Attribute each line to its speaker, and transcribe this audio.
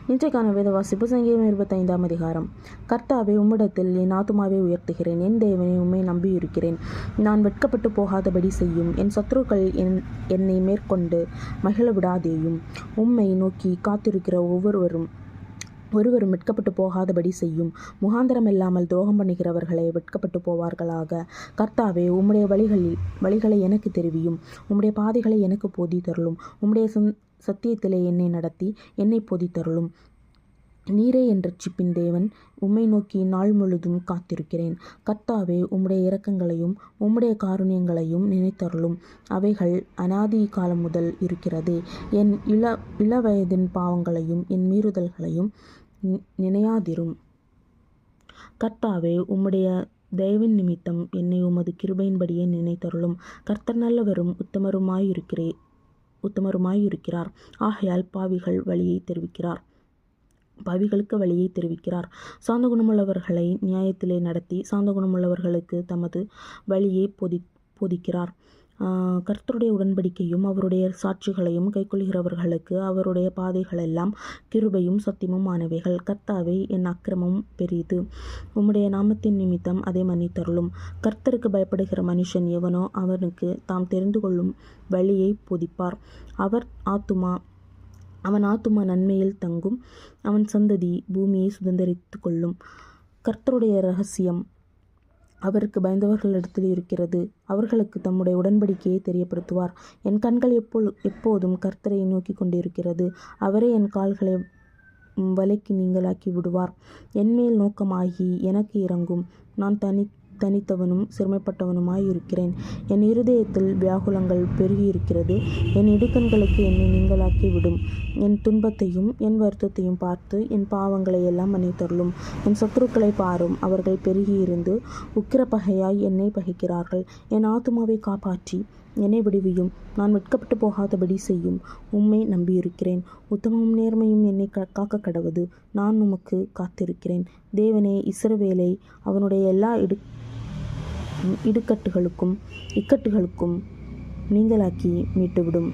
Speaker 1: இன்றைக்கான வேத வாசிப்பு சங்கீதம் 25ஆம் அதிகாரம். கர்த்தாவே, உம்மிடத்தில் என் ஆத்துமாவை உயர்த்துகிறேன். என் தேவனே, உம்மை நம்பியிருக்கிறேன். நான் வெட்கப்பட்டு போகாதபடி செய்யும். என் சத்துருக்கள் என்னை மேற்கொண்டு மகிழ விடாதேயும். உம்மை நோக்கி காத்திருக்கிற ஒருவரும் வெட்கப்பட்டு போகாதபடி செய்யும். முகாந்திரம் இல்லாமல் துரோகம் பண்ணுகிறவர்களை வெட்கப்பட்டு போவார்களாக. கர்த்தாவே, உம்முடைய வழிகளை எனக்கு தெரிவியும். உம்முடைய பாதைகளை எனக்கு போதித்தருளும். உம்முடைய சத்தியத்திலே என்னை நடத்தி என்னை போதித்தருளும். நீரே என் இரட்சிப்பின் தேவன். உம்மை நோக்கி நாள் முழுதும் காத்திருக்கிறேன். கர்த்தாவே, உம்முடைய இரக்கங்களையும் உம்முடைய காருண்யங்களையும் நினைத்தருளும். அவைகள் அநாதி காலம் முதல் இருக்கிறதே. என் இளவயதின் பாவங்களையும் என் மீறுதல்களையும் நினையாதிரும். கர்த்தாவே, உம்முடைய தயவின் நிமித்தம் என்னை உமது கிருபையின்படியே நினைத்தருளும். கர்த்தர் நல்லவரும் உத்தமருமாயிருக்கிறார். ஆகையால் பாவிகளுக்கு வழியை தெரிவிக்கிறார். சாந்த குணமுள்ளவர்களை நியாயத்திலே நடத்தி சாந்த குணமுள்ளவர்களுக்கு தமது வழியை போதிக்கிறார். கர்த்தருடைய உடன்படிக்கையும் அவருடைய சாட்சிகளையும் கைக்கொள்கிறவர்களுக்கு அவருடைய பாதைகளெல்லாம் கிருபையும் சத்தியமும் ஆனவைகள். கர்த்தாவே, என் அக்கிரமம் பெரிது. உம்முடைய நாமத்தின் நிமித்தம் அதை மன்னித்தருளும். கர்த்தருக்கு பயப்படுகிற மனுஷன் எவனோ அவனுக்கு தாம் தெரிந்து கொள்ளும் வழியை போதிப்பார். அவன் ஆத்துமா நன்மையில் தங்கும். அவன் சந்ததி பூமியை சுதந்தரித்து கொள்ளும். கர்த்தருடைய இரகசியம் அவருக்கு பயந்தவர்களிடத்தில் இருக்கிறது. அவர்களுக்கு தம்முடைய உடன்படிக்கையை தெரியப்படுத்துவார். என் கண்கள் எப்போதும் கர்த்தரை நோக்கி கொண்டிருக்கிறது. அவரே என் கால்களை வலைக்கு நீங்களாக்கி விடுவார். என்மேல் நோக்கமாகி எனக்கு இரங்கும். நான் தனித்தவனும் சிறுமைப்பட்டவனுமாயிருக்கிறேன். என் இருதயத்தில் வியாகுலங்கள் பெருகியிருக்கிறது. என் இடுக்கண்களுக்கு என்னை நீங்களாக்கி விடும். என் துன்பத்தையும் என் வருத்தத்தையும் பார்த்து என் பாவங்களை எல்லாம் மன்னித்தருளும். என் சத்துருக்களை பாரும். அவர்கள் பெருகியிருந்து உக்கிர பகையாய் என்னை பகைக்கிறார்கள். என் ஆத்துமாவை காப்பாற்றி என்னை விடுவியும். நான் வெட்கப்பட்டு போகாதபடி செய்யும். உம்மை நம்பியிருக்கிறேன். உத்தமமும் நேர்மையும் என்னை காக்க கடவது. நான் உமக்கு காத்திருக்கிறேன். தேவனே, இஸ்ரவேலை அவனுடைய எல்லா இக்கட்டுகளுக்கும் நீங்களாக்கி மீட்டுவிடும்.